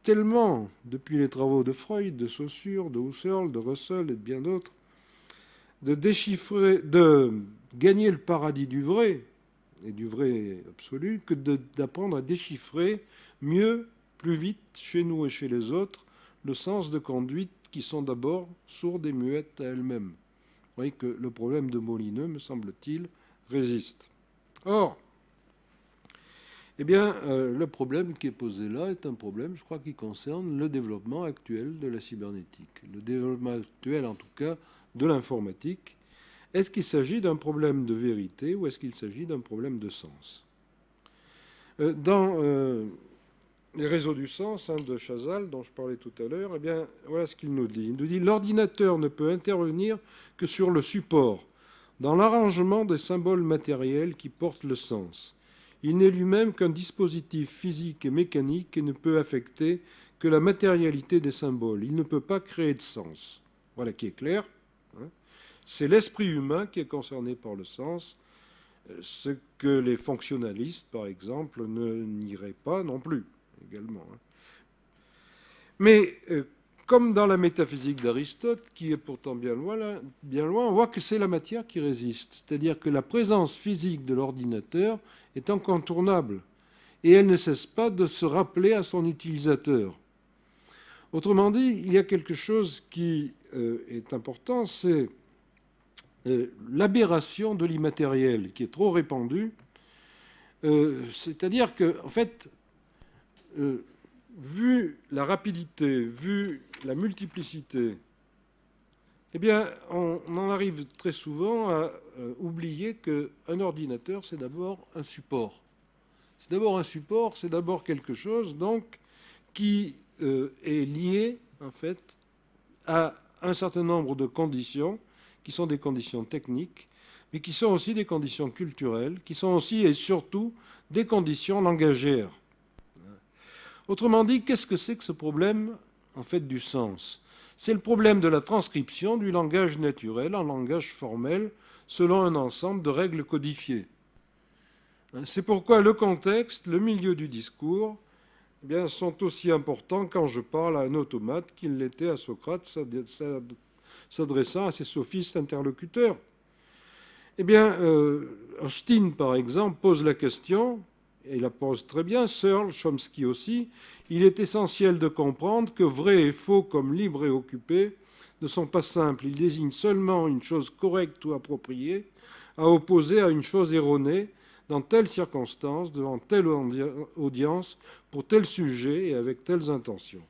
Speaker 1: tellement, depuis les travaux de Freud, de Saussure, de Husserl, de Russell et de bien d'autres, de déchiffrer, de gagner le paradis du vrai, et du vrai absolu, que d'apprendre à déchiffrer mieux, plus vite, chez nous et chez les autres, le sens de conduite qui sont d'abord sourdes et muettes à elles-mêmes. Vous voyez que le problème de Molineux, me semble-t-il, résiste. Or, Eh bien, le problème qui est posé là est un problème, je crois, qui concerne le développement actuel de la cybernétique. Le développement actuel, en tout cas, de l'informatique. Est-ce qu'il s'agit d'un problème de vérité ou est-ce qu'il s'agit d'un problème de sens? Dans les réseaux du sens de Chazal, dont je parlais tout à l'heure, eh bien, voilà ce qu'il nous dit. Il nous dit « L'ordinateur ne peut intervenir que sur le support, dans l'arrangement des symboles matériels qui portent le sens. Il n'est lui-même qu'un dispositif physique et mécanique et ne peut affecter que la matérialité des symboles. Il ne peut pas créer de sens. » Voilà qui est clair. C'est l'esprit humain qui est concerné par le sens, ce que les fonctionnalistes, par exemple, ne nieraient pas non plus, également. Mais comme dans la métaphysique d'Aristote, qui est pourtant bien loin, on voit que c'est la matière qui résiste. C'est-à-dire que la présence physique de l'ordinateur est incontournable et elle ne cesse pas de se rappeler à son utilisateur. Autrement dit, il y a quelque chose qui est important, c'est l'aberration de l'immatériel qui est trop répandue. C'est-à-dire que, en fait, vu la rapidité, vu la multiplicité, eh bien, on en arrive très souvent à oublier qu'un ordinateur, c'est d'abord un support. C'est d'abord un support, c'est d'abord quelque chose donc qui est lié, en fait, à un certain nombre de conditions qui sont des conditions techniques, mais qui sont aussi des conditions culturelles, qui sont aussi et surtout des conditions langagères. Autrement dit, qu'est-ce que c'est que ce problème, en fait, du sens? C'est le problème de la transcription du langage naturel en langage formel selon un ensemble de règles codifiées. C'est pourquoi le contexte, le milieu du discours, eh bien, sont aussi importants quand je parle à un automate qu'il l'était à Socrate, s'adressant à ses sophistes interlocuteurs. Eh bien, Austin, par exemple, pose la question, et il la pose très bien, Searle, Chomsky aussi, il est essentiel de comprendre que vrai et faux comme libre et occupé ne sont pas simples. Ils désignent seulement une chose correcte ou appropriée à opposer à une chose erronée dans telle circonstance, devant telle audience, pour tel sujet et avec telles intentions.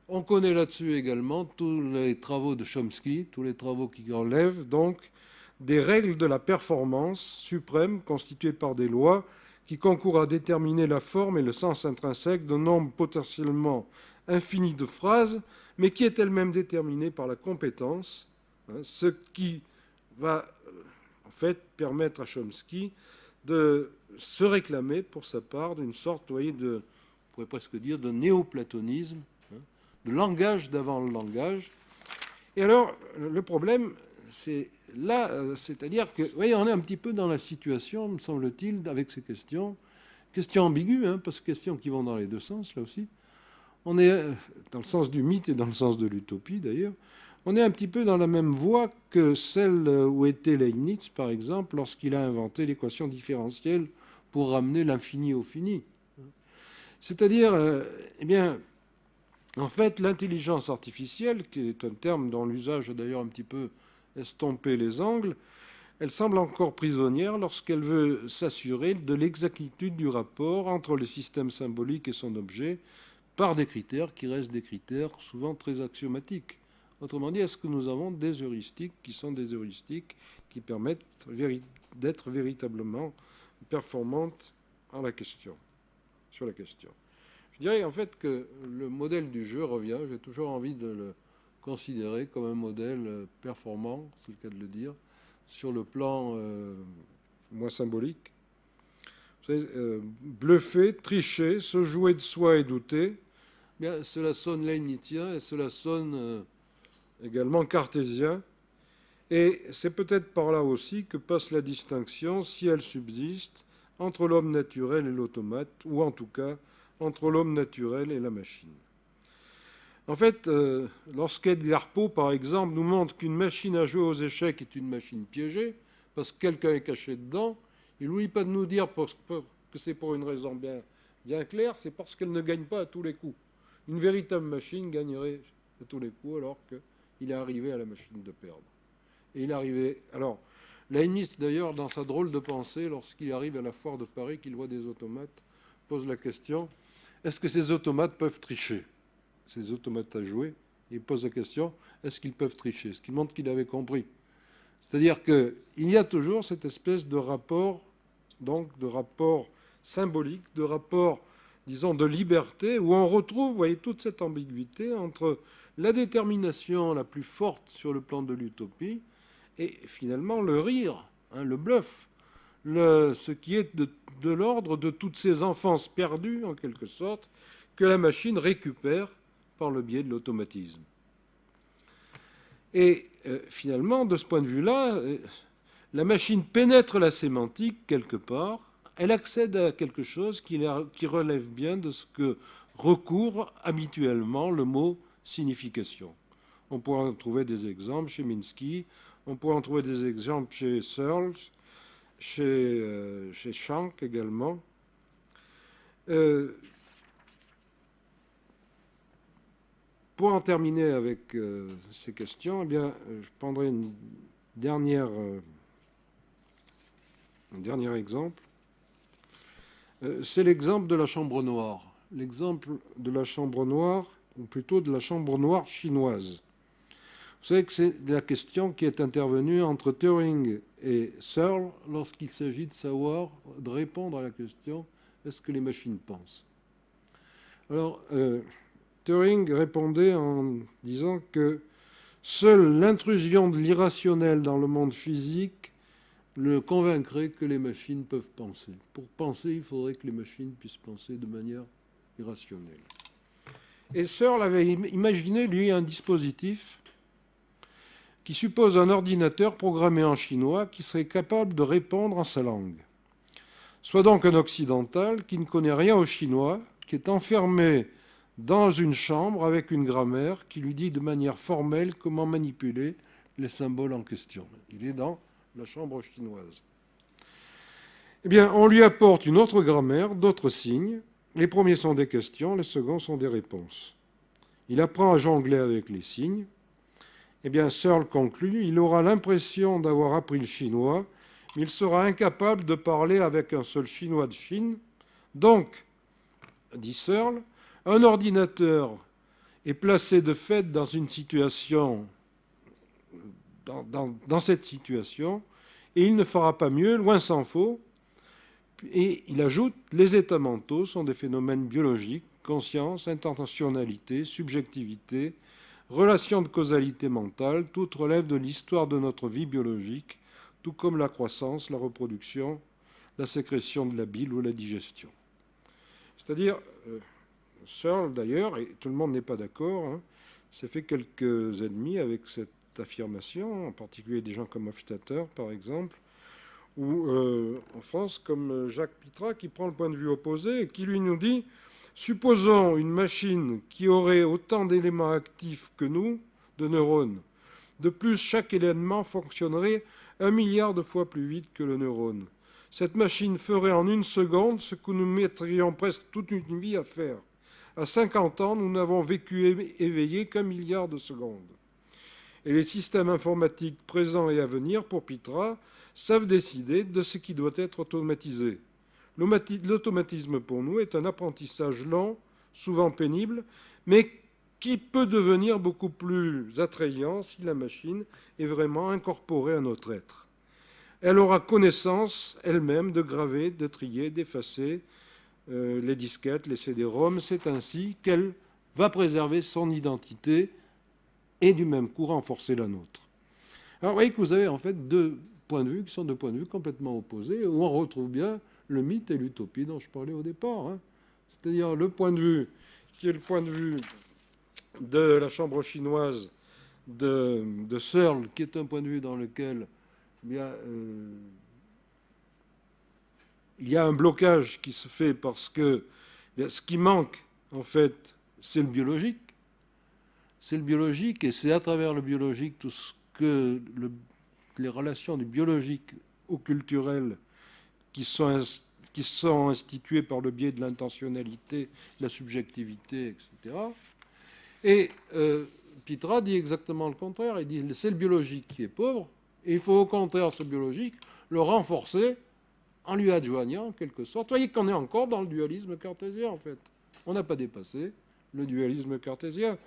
Speaker 1: On connaît là-dessus également tous les travaux de Chomsky, tous les travaux qui relèvent donc des règles de la performance suprême constituées par des lois qui concourent à déterminer la forme et le sens intrinsèque d'un nombre potentiellement infini de phrases, mais qui est elle-même déterminée par la compétence, ce qui va en fait permettre à Chomsky de se réclamer pour sa part d'une sorte, vous voyez, on pourrait presque dire, de néoplatonisme, de langage d'avant le langage. Et alors, le problème, c'est là, c'est-à-dire que, vous voyez, on est un petit peu dans la situation, me semble-t-il, avec ces questions ambiguës, parce que questions qui vont dans les deux sens, là aussi. On est dans le sens du mythe et dans le sens de l'utopie, d'ailleurs. On est un petit peu dans la même voie que celle où était Leibniz, par exemple, lorsqu'il a inventé l'équation différentielle pour ramener l'infini au fini. C'est-à-dire, eh bien, en fait, l'intelligence artificielle, qui est un terme dont l'usage a d'ailleurs un petit peu estompé les angles, elle semble encore prisonnière lorsqu'elle veut s'assurer de l'exactitude du rapport entre le système symbolique et son objet par des critères qui restent des critères souvent très axiomatiques. Autrement dit, est-ce que nous avons des heuristiques qui sont des heuristiques qui permettent d'être véritablement performantes sur la question? Je dirais en fait que le modèle du jeu revient. J'ai toujours envie de le considérer comme un modèle performant, c'est le cas de le dire, sur le plan moins symbolique. Vous savez, bluffer, tricher, se jouer de soi et douter, bien, cela sonne leibnizien et cela sonne également cartésien. Et c'est peut-être par là aussi que passe la distinction, si elle subsiste, entre l'homme naturel et l'automate, ou en tout cas entre l'homme naturel et la machine. En fait, lorsqu'Edgar Poe, par exemple, nous montre qu'une machine à jouer aux échecs est une machine piégée, parce que quelqu'un est caché dedans, il n'oublie pas de nous dire que c'est pour une raison bien claire, c'est parce qu'elle ne gagne pas à tous les coups. Une véritable machine gagnerait à tous les coups, alors qu'il est arrivé à la machine de perdre. Et il est arrivé... Alors, Leibniz, d'ailleurs, dans sa drôle de pensée, lorsqu'il arrive à la foire de Paris, qu'il voit des automates, pose la question, est-ce que ces automates peuvent tricher? Ces automates à jouer, il pose la question, est-ce qu'ils peuvent tricher? Ce qui montre qu'il avait compris. C'est-à-dire qu'il y a toujours cette espèce de rapport, donc de rapport symbolique, de rapport, disons, de liberté, où on retrouve, vous voyez, toute cette ambiguïté entre la détermination la plus forte sur le plan de l'utopie et finalement le rire, hein, le bluff, ce qui est de l'ordre de toutes ces enfances perdues, en quelque sorte, que la machine récupère par le biais de l'automatisme. Et finalement, de ce point de vue-là, la machine pénètre la sémantique quelque part, elle accède à quelque chose qui relève bien de ce que recourt habituellement le mot signification. On pourra en trouver des exemples chez Minsky, on pourra en trouver des exemples chez Searle, chez Shank également. Pour en terminer avec ces questions, eh bien, je prendrai un dernier exemple. C'est l'exemple de la chambre noire. L'exemple de la chambre noire, ou plutôt de la chambre noire chinoise. Vous savez que c'est la question qui est intervenue entre Turing et Searle lorsqu'il s'agit de répondre à la question « Est-ce que les machines pensent ?» Alors, Turing répondait en disant que seule l'intrusion de l'irrationnel dans le monde physique le convaincrait que les machines peuvent penser. Pour penser, il faudrait que les machines puissent penser de manière irrationnelle. Et Searle avait imaginé, lui, un dispositif qui suppose un ordinateur programmé en chinois qui serait capable de répondre en sa langue. Soit donc un occidental qui ne connaît rien au chinois, qui est enfermé dans une chambre avec une grammaire qui lui dit de manière formelle comment manipuler les symboles en question. Il est dans la chambre chinoise. Eh bien, on lui apporte une autre grammaire, d'autres signes. Les premiers sont des questions, les seconds sont des réponses. Il apprend à jongler avec les signes. Eh bien, Searle conclut, il aura l'impression d'avoir appris le chinois, mais il sera incapable de parler avec un seul chinois de Chine. Donc, dit Searle, un ordinateur est placé de fait dans une situation, dans cette situation, et il ne fera pas mieux, loin s'en faut. Et il ajoute, les états mentaux sont des phénomènes biologiques, conscience, intentionnalité, subjectivité, relation de causalité mentale, tout relève de l'histoire de notre vie biologique, tout comme la croissance, la reproduction, la sécrétion de la bile ou la digestion. C'est-à-dire, Searle d'ailleurs, et tout le monde n'est pas d'accord, hein, s'est fait quelques ennemis avec cette affirmation, en particulier des gens comme Hofstadter par exemple, ou en France comme Jacques Pittrat qui prend le point de vue opposé et qui lui nous dit « Supposons une machine qui aurait autant d'éléments actifs que nous, de neurones. De plus, chaque élément fonctionnerait 1 milliard de fois plus vite que le neurone. Cette machine ferait en 1 seconde ce que nous mettrions presque toute une vie à faire. À 50 ans, nous n'avons vécu éveillé qu'1 milliard de secondes. Et les systèmes informatiques présents et à venir, pour Pittrat, savent décider de ce qui doit être automatisé. L'automatisme pour nous est un apprentissage lent, souvent pénible, mais qui peut devenir beaucoup plus attrayant si la machine est vraiment incorporée à notre être. Elle aura connaissance elle-même de graver, de trier, d'effacer les disquettes, les CD-ROM. C'est ainsi qu'elle va préserver son identité et du même coup renforcer la nôtre. Alors vous voyez que vous avez en fait deux points de vue qui sont deux points de vue complètement opposés, où on retrouve bien le mythe et l'utopie dont je parlais au départ. Hein. C'est-à-dire le point de vue qui est le point de vue de la chambre chinoise de Searle, qui est un point de vue dans lequel il y a un blocage qui se fait parce que ce qui manque, en fait, c'est le biologique. C'est le biologique, et c'est à travers le biologique tout ce que les relations du biologique au culturel qui sont instituées par le biais de l'intentionnalité, de la subjectivité, etc. Et Pittrat dit exactement le contraire. Il dit c'est le biologique qui est pauvre, Et il faut au contraire, ce biologique, le renforcer en lui adjoignant, en quelque sorte. Vous voyez qu'on est encore dans le dualisme cartésien, en fait. On n'a pas dépassé le dualisme cartésien.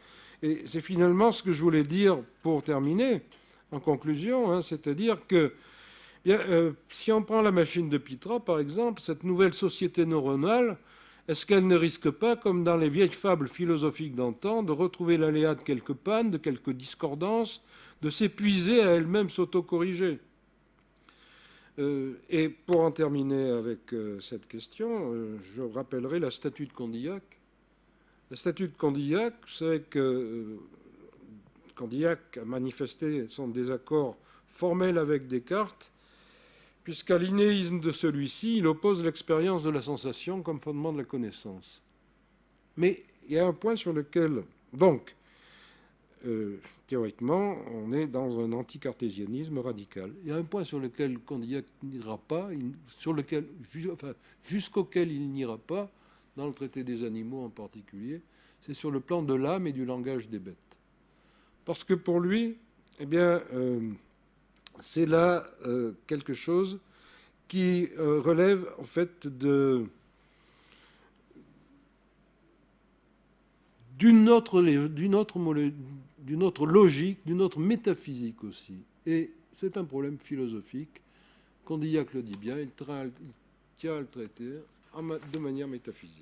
Speaker 1: Et c'est finalement ce que je voulais dire pour terminer, en conclusion, hein, c'est-à-dire que bien, si on prend la machine de Pitra, par exemple, cette nouvelle société neuronale, est-ce qu'elle ne risque pas, comme dans les vieilles fables philosophiques d'antan, de retrouver l'aléa de quelques pannes, de quelques discordances, de s'épuiser à elle-même s'autocorriger? Et pour en terminer avec cette question, je rappellerai la statue de Condillac. La statue de Condillac, vous savez que Condillac a manifesté son désaccord formel avec Descartes, puisqu'à l'inéisme de celui-ci, il oppose l'expérience de la sensation comme fondement de la connaissance. Mais il y a un point sur lequel, donc, théoriquement, on est dans un anticartésianisme radical. Il y a un point sur lequel Condillac n'ira pas, jusqu'auquel il n'ira pas, dans le traité des animaux en particulier, c'est sur le plan de l'âme et du langage des bêtes. Parce que pour lui, eh bien, c'est là quelque chose qui relève en fait d'une autre logique, d'une autre métaphysique aussi. Et c'est un problème philosophique. Condillac le dit bien, il tient à le traiter de manière métaphysique.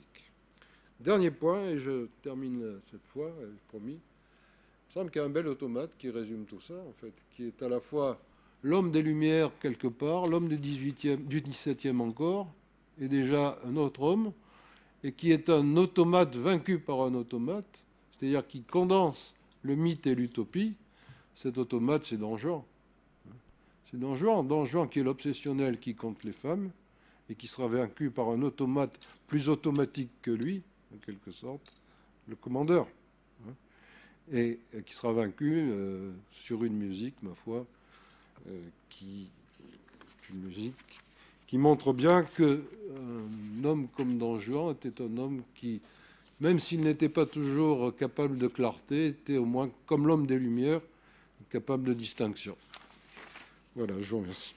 Speaker 1: Dernier point, et je termine cette fois, promis. Il me semble qu'il y a un bel automate qui résume tout ça, en fait, qui est à la fois l'homme des Lumières quelque part, l'homme du XVIIe encore, et déjà un autre homme, et qui est un automate vaincu par un automate, c'est-à-dire qui condense le mythe et l'utopie. Cet automate, c'est Don Juan. C'est Don Juan qui est l'obsessionnel qui compte les femmes, et qui sera vaincu par un automate plus automatique que lui, en quelque sorte, le commandeur, et qui sera vaincu sur une musique, ma foi, une musique qui montre bien qu'un homme comme Don Juan était un homme qui, même s'il n'était pas toujours capable de clarté, était au moins, comme l'homme des Lumières, capable de distinction. Voilà, je vous remercie.